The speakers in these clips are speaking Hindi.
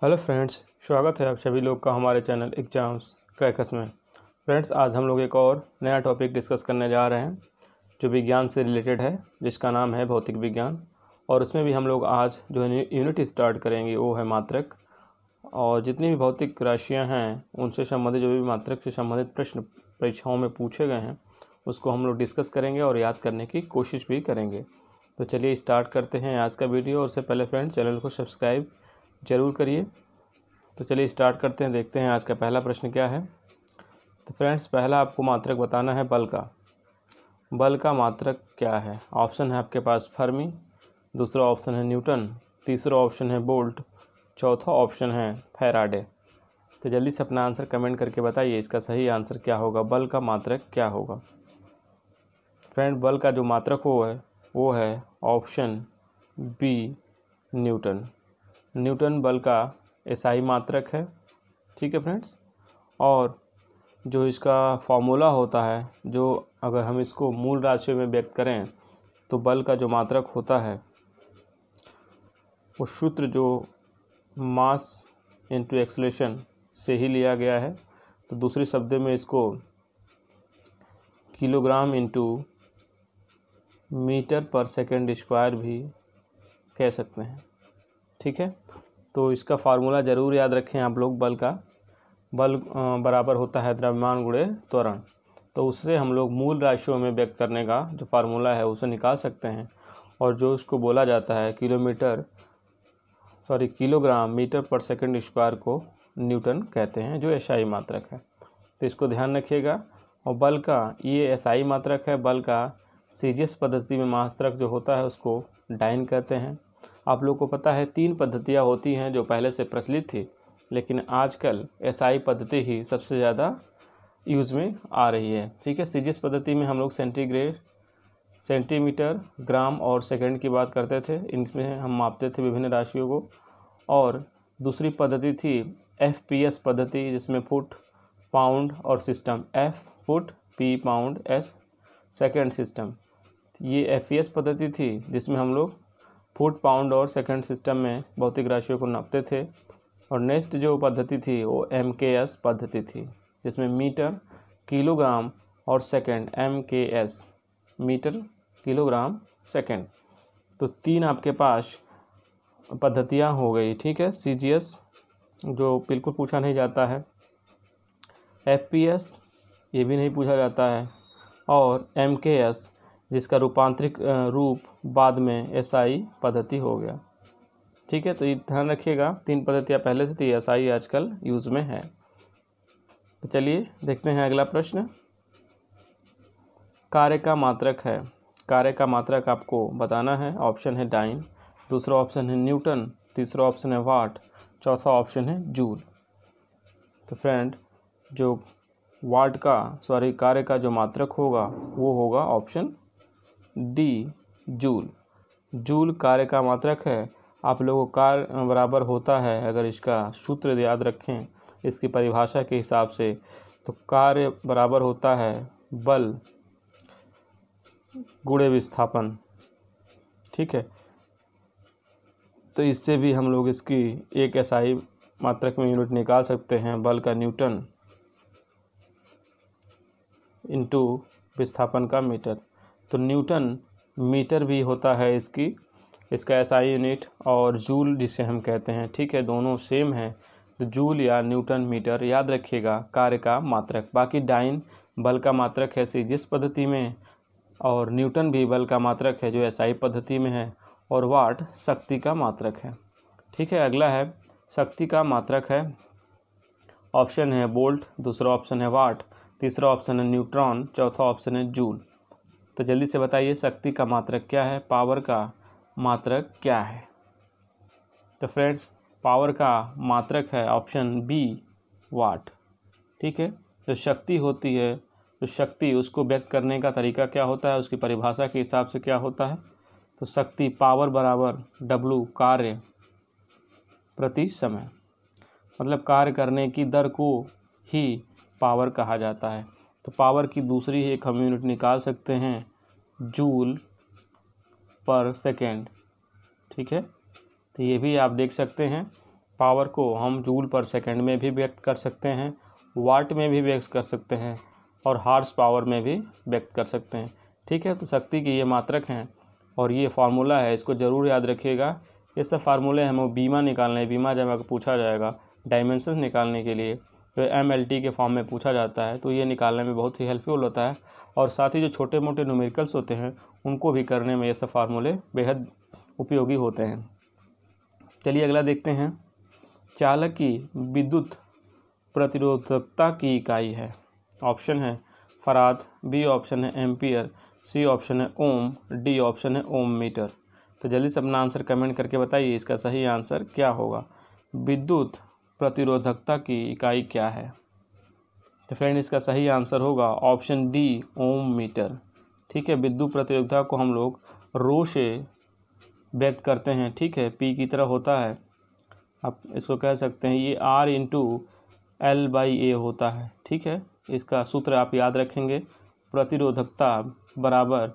हेलो फ्रेंड्स, स्वागत है आप सभी लोग का हमारे चैनल एग्जाम्स क्रैकर्स में। फ्रेंड्स, आज हम लोग एक और नया टॉपिक डिस्कस करने जा रहे हैं जो विज्ञान से रिलेटेड है, जिसका नाम है भौतिक विज्ञान। और उसमें भी हम लोग आज जो यूनिट स्टार्ट करेंगे वो है मात्रक। और जितनी भी भौतिक राशियाँ हैं उनसे संबंधित जो भी मात्रक से संबंधित प्रश्न परीक्षाओं में पूछे गए हैं उसको हम लोग डिस्कस करेंगे और याद करने की कोशिश भी करेंगे। तो चलिए स्टार्ट करते हैं आज का वीडियो। और उससे पहले फ्रेंड्स, चैनल को सब्सक्राइब ज़रूर करिए। तो चलिए स्टार्ट करते हैं, देखते हैं आज का पहला प्रश्न क्या है। तो फ्रेंड्स, पहला आपको मात्रक बताना है बल का। बल का मात्रक क्या है? ऑप्शन है आपके पास फर्मी, दूसरा ऑप्शन है न्यूटन, तीसरा ऑप्शन है बोल्ट, चौथा ऑप्शन है फैराडे। तो जल्दी से अपना आंसर कमेंट करके बताइए, इसका सही आंसर क्या होगा, बल का मात्रक क्या होगा। फ्रेंड, बल का जो मात्रक वो है ऑप्शन बी, न्यूटन। न्यूटन बल का एसआई मात्रक है। ठीक है फ्रेंड्स। और जो इसका फॉर्मूला होता है, जो अगर हम इसको मूल राशियों में व्यक्त करें तो बल का जो मात्रक होता है वो सूत्र जो मास इनटू एक्सेलरेशन से ही लिया गया है। तो दूसरे शब्दों में इसको किलोग्राम इंटू मीटर पर सेकेंड स्क्वायर भी कह सकते हैं। ठीक है, तो इसका फार्मूला ज़रूर याद रखें आप लोग। बल का बल बराबर होता है द्रव्यमान गुणे त्वरण। तो उससे हम लोग मूल राशियों में व्यक्त करने का जो फार्मूला है उसे निकाल सकते हैं। और जो उसको बोला जाता है किलोग्राम मीटर पर सेकंड स्क्वायर को न्यूटन कहते हैं, जो एसआई मात्रक है। तो इसको ध्यान रखिएगा। और बल का ये एसआई मात्रक है। बल का सीजीएस पद्धति में मात्रक जो होता है उसको डाइन कहते हैं। आप लोग को पता है 3 पद्धतियाँ होती हैं जो पहले से प्रचलित थी, लेकिन आजकल एसआई पद्धति ही सबसे ज़्यादा यूज़ में आ रही है। ठीक है, सीजीएस पद्धति में हम लोग सेंटीमीटर, ग्राम और सेकंड की बात करते थे। इनमें हम मापते थे विभिन्न राशियों को। और दूसरी पद्धति थी एफपीएस पद्धति, जिसमें फुट, पाउंड और system. F foot, P pound, S second system. ये एफपीएस पद्धति थी जिसमें हम लोग फुट, पाउंड और सेकंड सिस्टम में भौतिक राशियों को नापते थे। और नेक्स्ट जो पद्धति थी वो एमकेएस पद्धति थी, जिसमें मीटर, किलोग्राम और second, MKS metre, kilogram, second. तो 3 आपके पास पद्धतियाँ हो गई। ठीक है, सीजीएस जो बिल्कुल पूछा नहीं जाता है, एफपीएस ये भी नहीं पूछा जाता है, और एमकेएस जिसका रूपांतरित रूप बाद में एसआई पद्धति हो गया। ठीक है, तो ये ध्यान रखिएगा। 3 पद्धतियाँ पहले से थी, एसआई आजकल यूज़ में है। तो चलिए देखते हैं अगला प्रश्न। कार्य का मात्रक है। कार्य का मात्रक आपको बताना है। ऑप्शन है डाइन, दूसरा ऑप्शन है न्यूटन, तीसरा ऑप्शन है वाट, चौथा ऑप्शन है जूल। तो फ्रेंड, जो कार्य का जो मात्रक होगा वो होगा ऑप्शन डी, जूल। जूल कार्य का मात्रक है। आप लोगों को कार्य बराबर होता है, अगर इसका सूत्र याद रखें इसकी परिभाषा के हिसाब से, तो कार्य बराबर होता है बल गुणे विस्थापन। ठीक है, तो इससे भी हम लोग इसकी एक एसआई मात्रक में यूनिट निकाल सकते हैं, बल का न्यूटन इंटू विस्थापन का मीटर। तो न्यूटन मीटर भी होता है इसका एसआई यूनिट, और जूल जिसे हम कहते हैं। ठीक है, दोनों सेम है। तो जूल या न्यूटन मीटर याद रखिएगा कार्य का मात्रक। बाकी डाइन बल का मात्रक है सीजीएस पद्धति में, और न्यूटन भी बल का मात्रक है जो एसआई पद्धति में है, और वाट शक्ति का मात्रक है। ठीक है, अगला है शक्ति का मात्रक है। ऑप्शन है बोल्ट, दूसरा ऑप्शन है वाट, तीसरा ऑप्शन है न्यूट्रॉन, चौथा ऑप्शन है जूल। तो जल्दी से बताइए शक्ति का मात्रक क्या है, पावर का मात्रक क्या है। तो फ्रेंड्स, पावर का मात्रक है ऑप्शन बी, वाट। ठीक है, जो शक्ति होती है, जो शक्ति उसको व्यक्त करने का तरीका क्या होता है, उसकी परिभाषा के हिसाब से क्या होता है, तो शक्ति पावर बराबर डब्लू, कार्य प्रति समय। मतलब कार्य करने की दर को ही पावर कहा जाता है। तो पावर की दूसरी एक हम यूनिट निकाल सकते हैं, जूल पर सेकेंड। ठीक है, तो ये भी आप देख सकते हैं पावर को हम जूल पर सेकंड में भी व्यक्त कर सकते हैं, वाट में भी व्यक्त कर सकते हैं और हार्स पावर में भी व्यक्त कर सकते हैं। ठीक है, तो शक्ति की ये मात्रक हैं और ये फार्मूला है, इसको ज़रूर याद रखिएगा। ये सब फार्मूले हमें बीमा निकालने, बीमा जब आपको पूछा जाएगा डायमेंशन निकालने के लिए तो MLT के फॉर्म में पूछा जाता है, तो ये निकालने में बहुत ही हेल्पफुल होता है। और साथ ही जो छोटे मोटे न्यूमेरिकल्स होते हैं उनको भी करने में ये सब फार्मूले बेहद उपयोगी होते हैं। चलिए अगला देखते हैं। चालक की विद्युत प्रतिरोधकता की इकाई है। ऑप्शन है फराद, बी ऑप्शन है एम्पियर, सी ऑप्शन है ओम, डी ऑप्शन है ओम मीटर। तो जल्दी से अपना आंसर कमेंट करके बताइए इसका सही आंसर क्या होगा। विद्युत प्रतिरोधकता की इकाई क्या है? तो फ्रेंड इसका सही आंसर होगा ऑप्शन डी ओम मीटर। ठीक है, विद्युत प्रतिरोधकता को हम लोग रो से व्यक्त करते हैं। ठीक है, पी की तरह होता है, आप इसको कह सकते हैं ये R/L/A होता है। ठीक है, इसका सूत्र आप याद रखेंगे, प्रतिरोधकता बराबर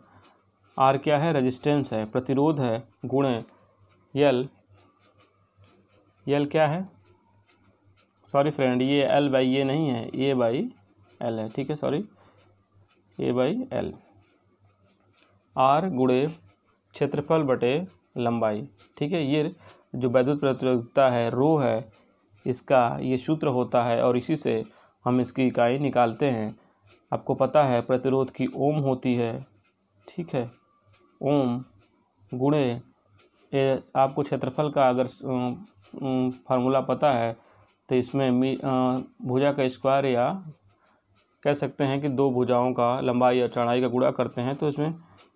R क्या है, रेजिस्टेंस है, प्रतिरोध है, गुणे L क्या है, सॉरी फ्रेंड ये L/A नहीं है, A/L है। ठीक है, सॉरी A/L, R गुणे क्षेत्रफल बटे लंबाई। ठीक है, ये जो विद्युत प्रतिरोधकता है रो है, इसका ये सूत्र होता है और इसी से हम इसकी इकाई निकालते हैं। आपको पता है प्रतिरोध की ओम होती है। ठीक है, ओम गुणे आपको क्षेत्रफल का अगर फार्मूला पता है तो इसमें भुजा का स्क्वायर या कह सकते हैं कि दो भुजाओं का लंबाई और चौड़ाई का गुणा करते हैं, तो इसमें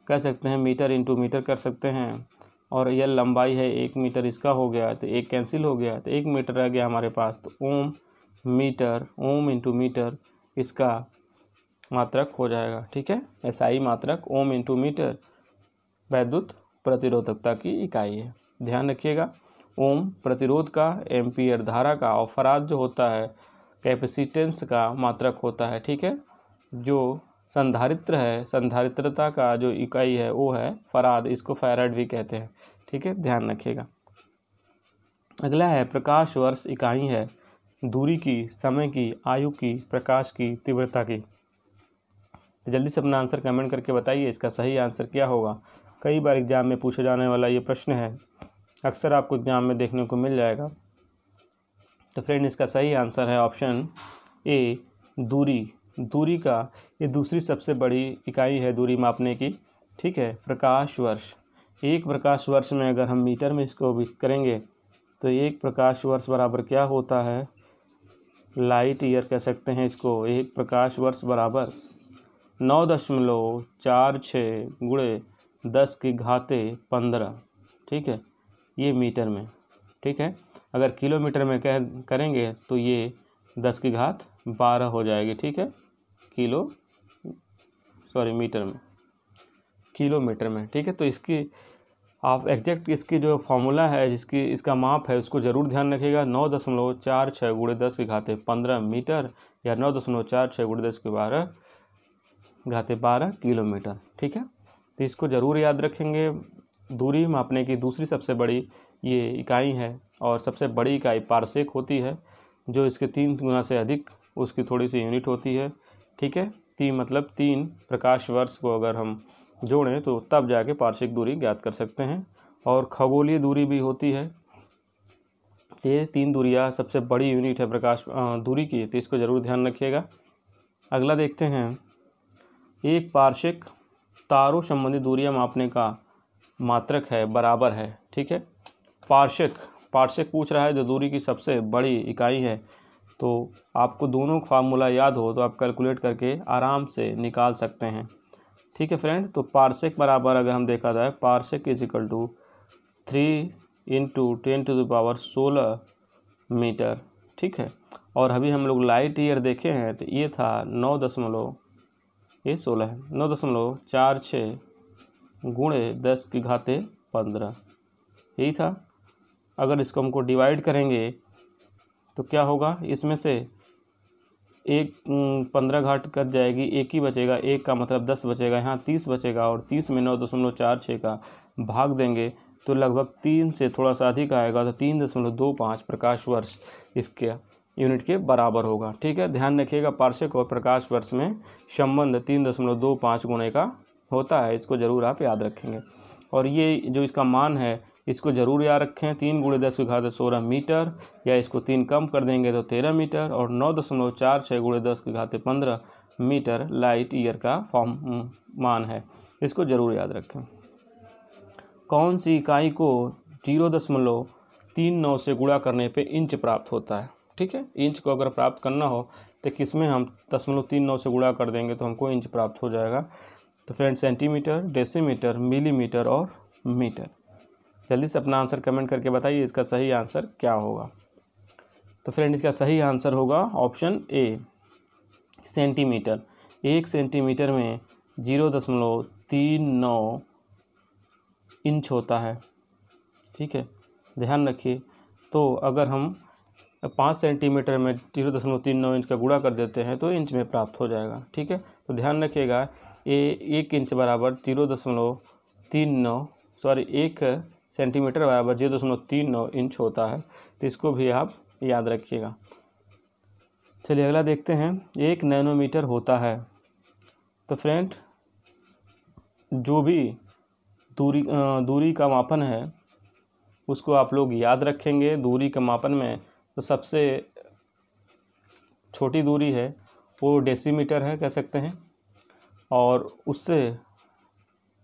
कह सकते हैं मीटर इंटू मीटर कर सकते हैं। और यह लंबाई है 1 मीटर, इसका हो गया तो 1 कैंसिल हो गया तो 1 मीटर रह गया हमारे पास। तो ओम मीटर, ओम इंटू मीटर इसका मात्रक हो जाएगा। ठीक है, SI मात्रक ओम इंटू मीटर विद्युत प्रतिरोधकता की इकाई है। ध्यान रखिएगा, ओम प्रतिरोध का, एम्पियर धारा का और फराद जो होता है कैपेसिटेंस का मात्रक होता है। ठीक है, जो संधारित्र है, संधारित्रता का जो इकाई है वो है फराद, इसको फैराड भी कहते हैं। ठीक है, ध्यान रखिएगा। अगला है प्रकाश वर्ष इकाई है दूरी की, समय की, आयु की, प्रकाश की तीव्रता की। तो जल्दी से अपना आंसर कमेंट करके बताइए इसका सही आंसर क्या होगा। कई बार एग्जाम में पूछे जाने वाला ये प्रश्न है, अक्सर आपको एग्जाम में देखने को मिल जाएगा। तो फ्रेंड इसका सही आंसर है ऑप्शन ए दूरी। दूरी का ये दूसरी सबसे बड़ी इकाई है दूरी मापने की। ठीक है, प्रकाश वर्ष, एक प्रकाश वर्ष में अगर हम मीटर में इसको भी करेंगे तो एक प्रकाश वर्ष बराबर क्या होता है, लाइट ईयर कह सकते हैं इसको। एक प्रकाश वर्ष बराबर 9.46 गुणे 10⁻15। ठीक है, ये मीटर में। ठीक है, अगर किलोमीटर में करेंगे तो ये 10⁻12 हो जाएगी। ठीक है, मीटर में, किलोमीटर में। ठीक है, तो इसकी आप एग्जैक्ट इसकी जो फार्मूला है जिसकी इसका माप है उसको ज़रूर ध्यान रखिएगा। 9.46 गुणे 10⁻15 मीटर या 9.46 गुणे 10⁻12 किलोमीटर। ठीक है, तो इसको ज़रूर याद रखेंगे। दूरी मापने की दूसरी सबसे बड़ी ये इकाई है और सबसे बड़ी इकाई पारसेक होती है, जो इसके 3 गुना से अधिक उसकी थोड़ी सी यूनिट होती है। ठीक है, 3 प्रकाश वर्ष को अगर हम जोड़ें तो तब जाके पारसेक दूरी ज्ञात कर सकते हैं। और खगोलीय दूरी भी होती है। ये 3 दूरियां सबसे बड़ी यूनिट है प्रकाश दूरी की, तो इसको ज़रूर ध्यान रखिएगा। अगला देखते हैं, एक पारसेक तारों संबंधी दूरियां मापने का मात्रक है, बराबर है। ठीक है, पारसेक पूछ रहा है जो दूरी की सबसे बड़ी इकाई है, तो आपको दोनों फार्मूला याद हो तो आप कैलकुलेट करके आराम से निकाल सकते हैं। ठीक है फ्रेंड, तो पारसेक बराबर अगर हम देखा जाए, पारसेक इजिकल टू 3 × 10⁻16 मीटर। ठीक है, और अभी हम लोग लाइट ईयर देखे हैं तो ये था 9.46 गुणे 10⁻15 यही था। अगर इसको हमको डिवाइड करेंगे तो क्या होगा, इसमें से एक 15 घाट कट जाएगी, एक ही बचेगा, एक का मतलब 10 बचेगा, यहाँ 30 बचेगा और 30 में 9.46 का भाग देंगे तो लगभग 3 से थोड़ा सा अधिक आएगा, तो 3.25 प्रकाश वर्ष इसके यूनिट के बराबर होगा। ठीक है, ध्यान रखिएगा पारसेक और प्रकाश वर्ष में संबंध 3.25 गुणे का होता है, इसको ज़रूर आप याद रखेंगे। और ये जो इसका मान है इसको ज़रूर याद रखें, 3 × 10⁻16 मीटर, या इसको 3 कम कर देंगे तो 13 मीटर, और 9.46 × 10⁻15 मीटर लाइट ईयर का फॉर्म मान है, इसको ज़रूर याद रखें। कौन सी इकाई को 0.39 से गुणा करने पे इंच प्राप्त होता है? ठीक है, इंच को अगर प्राप्त करना हो तो किसमें हम 0.39 से गुणा कर देंगे तो हमको इंच प्राप्त हो जाएगा। तो फ्रेंड सेंटीमीटर, डेसीमीटर, मिलीमीटर और मीटर। जल्दी से अपना आंसर कमेंट करके बताइए इसका सही आंसर क्या होगा। तो फ्रेंड इसका सही आंसर होगा ऑप्शन ए, सेंटीमीटर। 1 सेंटीमीटर में 0.39 इंच होता है। ठीक है, ध्यान रखिए। तो अगर हम 5 सेंटीमीटर में 0.39 इंच का गुणा कर देते हैं तो इंच में प्राप्त हो जाएगा। ठीक है, तो ध्यान रखिएगा 1 इंच बराबर 1 सेंटीमीटर बराबर 0.39 इंच होता है, तो इसको भी आप याद रखिएगा। चलिए अगला देखते हैं, 1 नैनोमीटर होता है। तो फ्रेंड जो भी दूरी का मापन है उसको आप लोग याद रखेंगे। दूरी के मापन में तो सबसे छोटी दूरी है वो डेसीमीटर है, कह सकते हैं, और उससे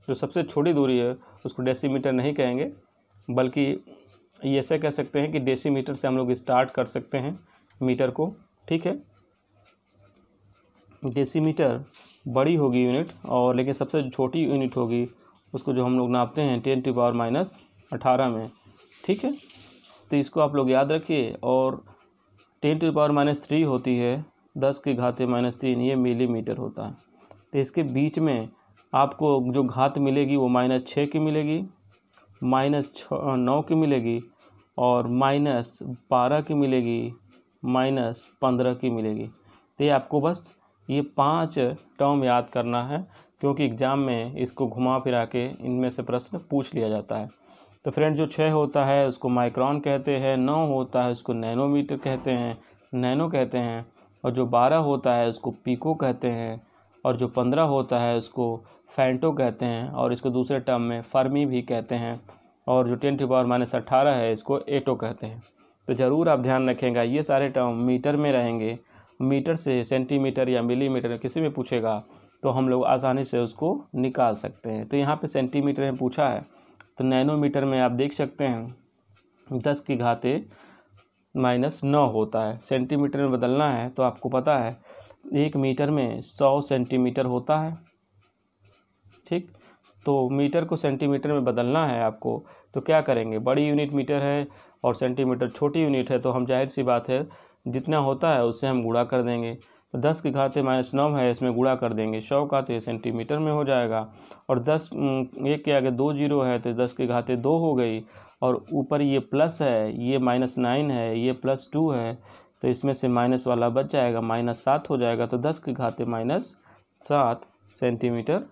जो सबसे छोटी दूरी है उसको डेसीमीटर नहीं कहेंगे, बल्कि ये ऐसे कह सकते हैं कि डेसीमीटर से हम लोग स्टार्ट कर सकते हैं मीटर को। ठीक है, डेसीमीटर बड़ी होगी यूनिट, और लेकिन सबसे छोटी यूनिट होगी उसको जो हम लोग नापते हैं 10⁻18 में। ठीक है, तो इसको आप लोग याद रखिए। और 10⁻³ होती है 10⁻³ ये मिलीमीटर होता है। तो इसके बीच में आपको जो घात मिलेगी वो -6 की मिलेगी, -9 की मिलेगी, और -12 की मिलेगी, -15 की मिलेगी। तो ये आपको बस ये 5 टर्म याद करना है, क्योंकि एग्ज़ाम में इसको घुमा फिरा के इनमें से प्रश्न पूछ लिया जाता है। तो फ्रेंड जो 6 होता है उसको माइक्रोन कहते हैं, 9 होता है उसको नैनोमीटर कहते हैं, नैनो कहते हैं, और जो 12 होता है उसको पीको कहते हैं, और जो 15 होता है उसको फैंटो कहते हैं, और इसको दूसरे टर्म में फर्मी भी कहते हैं, और जो 10⁻18 है इसको एटो कहते हैं। तो ज़रूर आप ध्यान रखेंगे ये सारे टर्म मीटर में रहेंगे। मीटर से सेंटीमीटर या मिलीमीटर किसी में पूछेगा तो हम लोग आसानी से उसको निकाल सकते हैं। तो यहाँ पे सेंटीमीटर में पूछा है, तो नैनोमीटर में आप देख सकते हैं 10⁻⁻9 होता है। सेंटीमीटर में बदलना है तो आपको पता है 1 मीटर में 100 सेंटीमीटर होता है। ठीक, तो मीटर को सेंटीमीटर में बदलना है आपको, तो क्या करेंगे, बड़ी यूनिट मीटर है और सेंटीमीटर छोटी यूनिट है, तो हम जाहिर सी बात है जितना होता है उससे हम गुणा कर देंगे। तो 10⁻⁻9 है, इसमें गुणा कर देंगे 100 का, तो ये सेंटीमीटर में हो जाएगा। और 1 के आगे 2 जीरो है तो 10⁻2 हो गई, और ऊपर ये प्लस है, ये -9 है, ये +2 है, तो इसमें से माइनस वाला बच जाएगा, -7 हो जाएगा, तो 10⁻7 सेंटीमीटर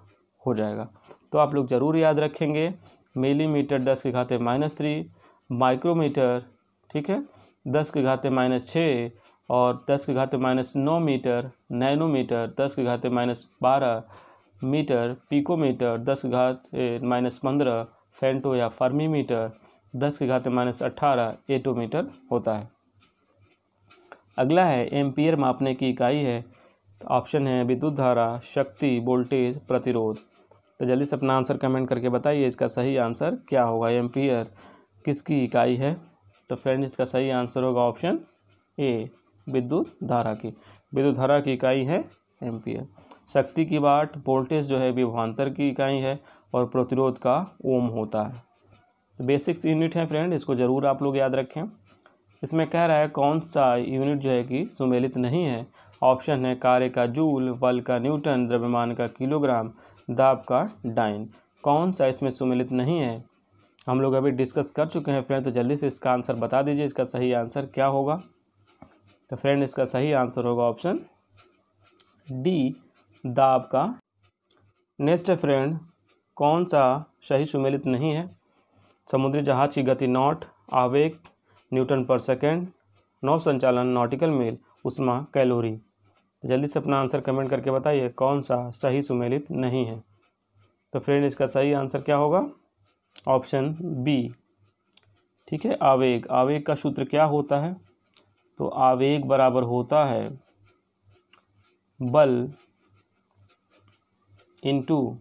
हो जाएगा। तो आप लोग ज़रूर याद रखेंगे मिलीमीटर 10⁻3, माइक्रोमीटर, ठीक है, 10⁻6, और 10⁻9 metre, nanometre 10⁻12 metre, picometre 10⁻−15 femto या फर्मीमीटर, 10⁻18 एटोमीटर होता है। अगला है एम्पियर मापने की इकाई है। तो ऑप्शन है विद्युत धारा, शक्ति, वोल्टेज, प्रतिरोध। तो जल्दी से अपना आंसर कमेंट करके बताइए इसका सही आंसर क्या होगा। एम्पियर किसकी इकाई है? तो फ्रेंड इसका सही आंसर होगा ऑप्शन ए, विद्युत धारा की। विद्युत धारा की इकाई है एम्पियर। शक्ति की वाट, वोल्टेज जो है विभवांतर की इकाई है, और प्रतिरोध का ओम होता है। तो बेसिक्स यूनिट है फ्रेंड, इसको ज़रूर आप लोग याद रखें। इसमें कह रहा है कौन सा यूनिट जो है कि सुमेलित नहीं है। ऑप्शन है कार्य का जूल, बल का न्यूटन, द्रव्यमान का किलोग्राम, दाब का डाइन। कौन सा इसमें सुमेलित नहीं है हम लोग अभी डिस्कस कर चुके हैं फ्रेंड, तो जल्दी से इसका आंसर बता दीजिए, इसका सही आंसर क्या होगा। तो फ्रेंड इसका सही आंसर होगा ऑप्शन डी, दाब का। नेक्स्ट है फ्रेंड, कौन सा सही सुमेलित नहीं है। समुद्री जहाज की गति नॉट, आवेग न्यूटन पर सेकेंड, नौ संचालन नॉटिकल मील, उष्मा कैलोरी। तो जल्दी से अपना आंसर कमेंट करके बताइए कौन सा सही सुमेलित नहीं है। तो फ्रेंड इसका सही आंसर क्या होगा? ऑप्शन बी, ठीक है, आवेग। आवेग का सूत्र क्या होता है? तो आवेग बराबर होता है बल इनटू,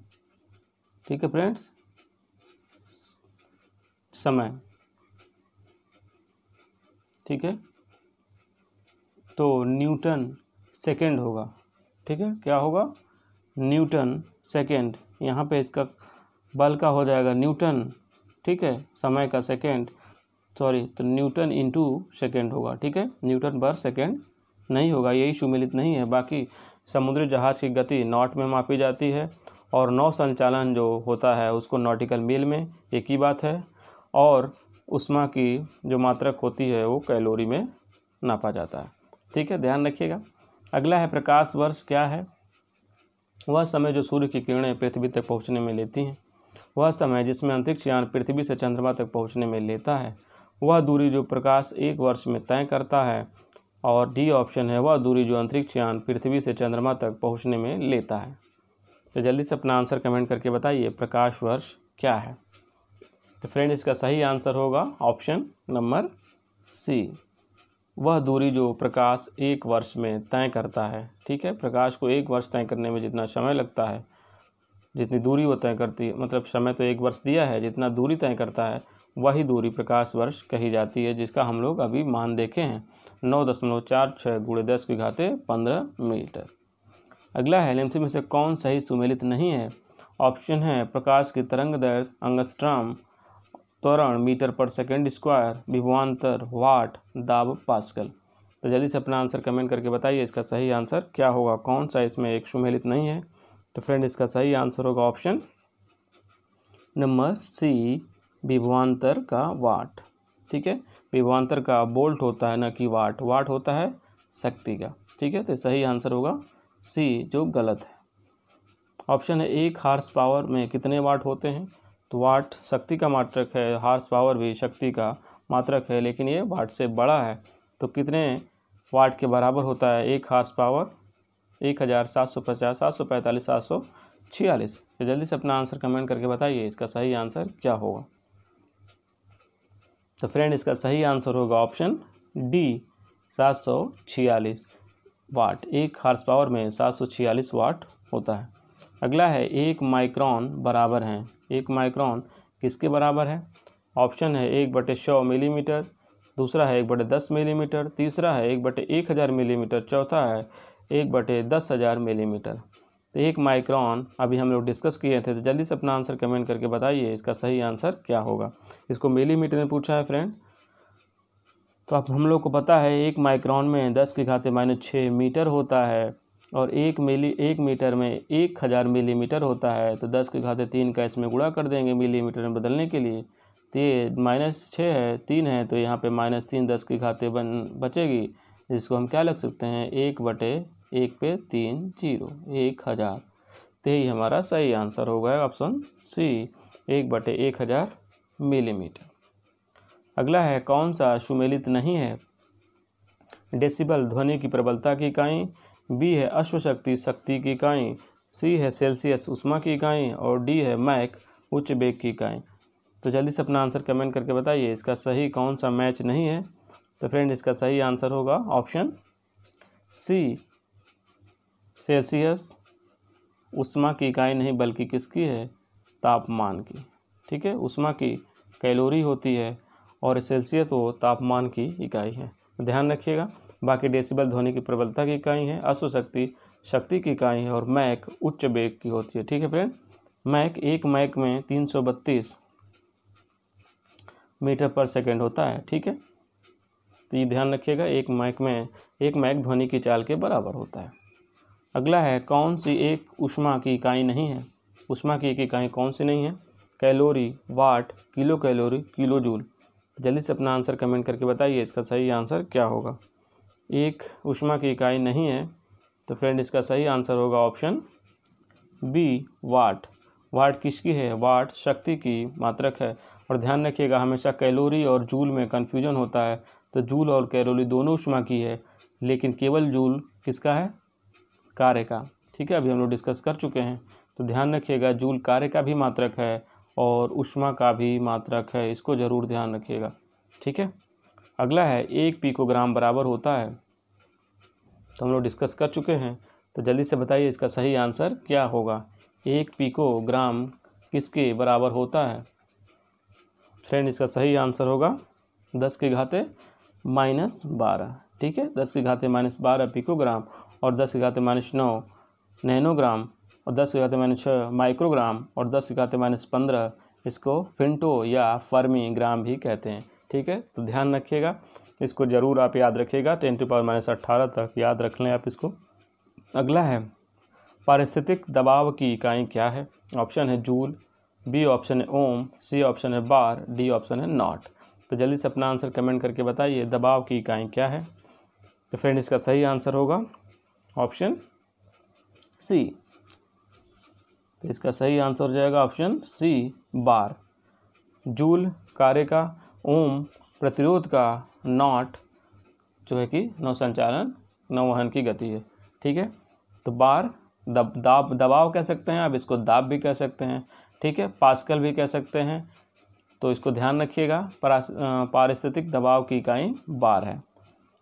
ठीक है फ्रेंड्स, समय, ठीक है, तो न्यूटन सेकेंड होगा, ठीक है, क्या होगा? Newton second. यहाँ पे इसका बल का हो जाएगा न्यूटन, ठीक है, समय का सेकेंड, सॉरी, तो न्यूटन इंटू सेकेंड होगा, ठीक है, न्यूटन पर सेकेंड नहीं होगा, यही सुमेलित नहीं है। बाकी समुद्री जहाज की गति नॉट में मापी जाती है और नौ संचालन जो होता है उसको नॉटिकल मील में, एक ही बात है। और उष्मा की जो मात्रक होती है वो कैलोरी में नापा जाता है, ठीक है, ध्यान रखिएगा। अगला है प्रकाश वर्ष क्या है? वह समय जो सूर्य की किरणें पृथ्वी तक पहुंचने में लेती हैं, वह समय जिसमें अंतरिक्ष यान पृथ्वी से चंद्रमा तक पहुंचने में लेता है, वह दूरी जो प्रकाश एक वर्ष में तय करता है, और डी ऑप्शन है वह दूरी जो अंतरिक्ष यान पृथ्वी से चंद्रमा तक पहुंचने में लेता है। तो जल्दी से अपना आंसर कमेंट करके बताइए प्रकाश वर्ष क्या है। तो फ्रेंड इसका सही आंसर होगा ऑप्शन नंबर सी, वह दूरी जो प्रकाश एक वर्ष में तय करता है, ठीक है, प्रकाश को एक वर्ष तय करने में जितना समय लगता है, जितनी दूरी वो तय करती है, मतलब समय तो एक वर्ष दिया है, जितना दूरी तय करता है वही दूरी प्रकाश वर्ष कही जाती है, जिसका हम लोग अभी मान देखे हैं 9.46 × 10⁻15 मीटर। अगला है निम्न में से कौन सही सुमेलित नहीं है? ऑप्शन है प्रकाश की तरंग दैर्घ्य एंगस्ट्रॉम, त्वरण मीटर पर सेकेंड स्क्वायर, विभवांतर वाट, दाब पास्कल। तो जल्दी से अपना आंसर कमेंट करके बताइए इसका सही आंसर क्या होगा, कौन सा इसमें एक सुमेलित नहीं है। तो फ्रेंड इसका सही आंसर होगा ऑप्शन नंबर सी, विभवांतर का वाट, ठीक है, विभवांतर का बोल्ट होता है न कि वाट, वाट होता है शक्ति का, ठीक है, तो सही आंसर होगा सी, जो गलत है। ऑप्शन है 1 हार्स पावर में कितने वाट होते हैं? तो वाट शक्ति का मात्रक है, हार्स पावर भी शक्ति का मात्रक है, लेकिन ये वाट से बड़ा है, तो कितने वाट के बराबर होता है 1 हार्स पावर? 1750, 745, 746। तो जल्दी से अपना आंसर कमेंट करके बताइए इसका सही आंसर क्या होगा। तो फ्रेंड इसका सही आंसर होगा ऑप्शन डी, 746 वाट। 1 हार्स पावर में 746 वाट होता है। अगला है 1 माइक्रोन बराबर है, 1 माइक्रोन किसके बराबर है? ऑप्शन है 1/100 मिलीमीटर, दूसरा है 1/10 मिलीमीटर, तीसरा है 1/1000 मिलीमीटर, चौथा है 1/10,000 मिलीमीटर। तो 1 माइक्रोन अभी हम लोग डिस्कस किए थे, तो जल्दी से अपना आंसर कमेंट करके बताइए इसका सही आंसर क्या होगा। इसको मिलीमीटर में पूछा है फ्रेंड, तो अब हम लोग को पता है 1 माइक्रोन में 10⁻⁻6 मीटर होता है, और 1 मीटर में 1000 मिलीमीटर होता है, तो 10⁻3 का इसमें गुणा कर देंगे मिलीमीटर में बदलने के लिए। तो ये -6 है, 3 है, तो यहाँ पे -3 10⁻³ बचेगी, जिसको हम क्या लग सकते हैं 1/1 पे 3 0, 1000। तो यही हमारा सही आंसर होगा ऑप्शन सी, 1/1000 मिलीमीटर। अगला है कौन सा सुमेलित नहीं है? डेसिबल ध्वनि की प्रबलता की इकाई, बी है अश्वशक्ति शक्ति की इकाई, सी है सेल्सियस उष्मा की इकाई, और डी है मैक उच्च वेग की इकाई। तो जल्दी से अपना आंसर कमेंट करके बताइए इसका सही कौन सा मैच नहीं है। तो फ्रेंड इसका सही आंसर होगा ऑप्शन सी, सेल्सियस उष्मा की इकाई नहीं बल्कि किसकी है? तापमान की, ठीक है, उष्मा की कैलोरी होती है और सेल्सियस वो तापमान की इकाई है, ध्यान रखिएगा। बाकी डेसिबल ध्वनि की प्रबलता की इकाई है, अश्वशक्ति शक्ति की इकाई है, और मैक उच्च वेग की होती है, ठीक है फ्रेंड। मैक 1 मैक में 332 मीटर पर सेकेंड होता है, ठीक है, तो ये ध्यान रखिएगा 1 मैक ध्वनि की चाल के बराबर होता है। अगला है कौन सी एक उष्मा की इकाई नहीं है? उष्मा की एक इकाई कौन सी नहीं है? कैलोरी, वाट, किलो कैलोरी, किलो जूल। जल्दी से अपना आंसर कमेंट करके बताइए इसका सही आंसर क्या होगा। एक उष्मा की इकाई नहीं है, तो फ्रेंड इसका सही आंसर होगा ऑप्शन बी, वाट। वाट किसकी है? वाट शक्ति की मात्रक है, और ध्यान रखिएगा हमेशा कैलोरी और जूल में कन्फ्यूजन होता है। तो जूल और कैलोरी दोनों ऊष्मा की है, लेकिन केवल जूल किसका है? कार्य का। ठीक है, अभी हम लोग डिस्कस कर चुके हैं। तो ध्यान रखिएगा जूल कार्य का भी मात्रक है और ऊष्मा का भी मात्रक है, इसको ज़रूर ध्यान रखिएगा। ठीक है, अगला है 1 पिकोग्राम बराबर होता है। तो हम लोग डिस्कस कर चुके हैं, तो जल्दी से बताइए इसका सही आंसर क्या होगा। 1 पिकोग्राम किसके बराबर होता है? फ्रेंड इसका सही आंसर होगा 10 की घाते -12। ठीक है, 10 की घाते -12 पिकोग्राम और 10 की घाते -9 नैनोग्राम और 10 की घाते -6 माइक्रोग्राम और 10 की घाते -15 इसको फेंटो या फर्मी ग्राम भी कहते हैं। ठीक है, तो ध्यान रखिएगा, इसको ज़रूर आप याद रखिएगा, 10⁻18 तक याद रख लें आप इसको। अगला है पारिस्थितिक दबाव की इकाई क्या है? ऑप्शन है जूल, बी ऑप्शन है ओम, सी ऑप्शन है बार, डी ऑप्शन है नॉट। तो जल्दी से अपना आंसर कमेंट करके बताइए दबाव की इकाई क्या है। तो फ्रेंड इसका सही आंसर होगा ऑप्शन सी। तो इसका सही आंसर हो जाएगा ऑप्शन सी बार। जूल कार्य का, ओम प्रतिरोध का, नॉट जो है कि नौ संचालन नौवहन की गति है। ठीक है, तो बार दबाव कह सकते हैं, आप इसको दाब भी कह सकते हैं। ठीक है, पास्कल भी कह सकते हैं। तो इसको ध्यान रखिएगा, पारिस्थितिक दबाव की इकाई बार है।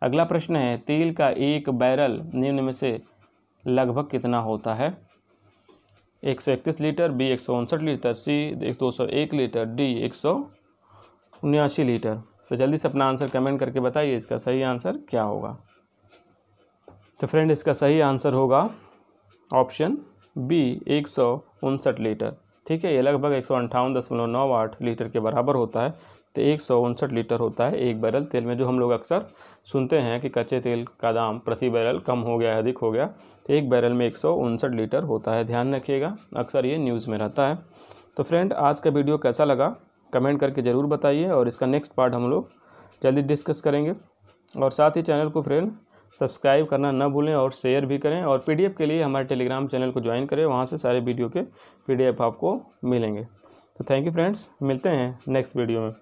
अगला प्रश्न है तेल का एक बैरल निम्न में से लगभग कितना होता है? 131 लीटर, बी 159 लीटर, सी 201 लीटर, डी 179 लीटर। तो जल्दी से अपना आंसर कमेंट करके बताइए इसका सही आंसर क्या होगा। तो फ्रेंड इसका सही आंसर होगा ऑप्शन बी 159 लीटर। ठीक है, ये लगभग 158.98 लीटर के बराबर होता है। तो 159 लीटर होता है एक बैरल तेल में, जो हम लोग अक्सर सुनते हैं कि कच्चे तेल का दाम प्रति बैरल कम हो गया है, अधिक हो गया। तो एक बैरल में 159 लीटर होता है, ध्यान रखिएगा, अक्सर ये न्यूज़ में रहता है। तो फ्रेंड आज का वीडियो कैसा लगा कमेंट करके ज़रूर बताइए, और इसका नेक्स्ट पार्ट हम लोग जल्दी डिस्कस करेंगे। और साथ ही चैनल को फ्रेंड सब्सक्राइब करना न भूलें और शेयर भी करें, और पीडीएफ के लिए हमारे टेलीग्राम चैनल को ज्वाइन करें, वहाँ से सारे वीडियो के पीडीएफ आपको मिलेंगे। तो थैंक यू फ्रेंड्स, मिलते हैं नेक्स्ट वीडियो में।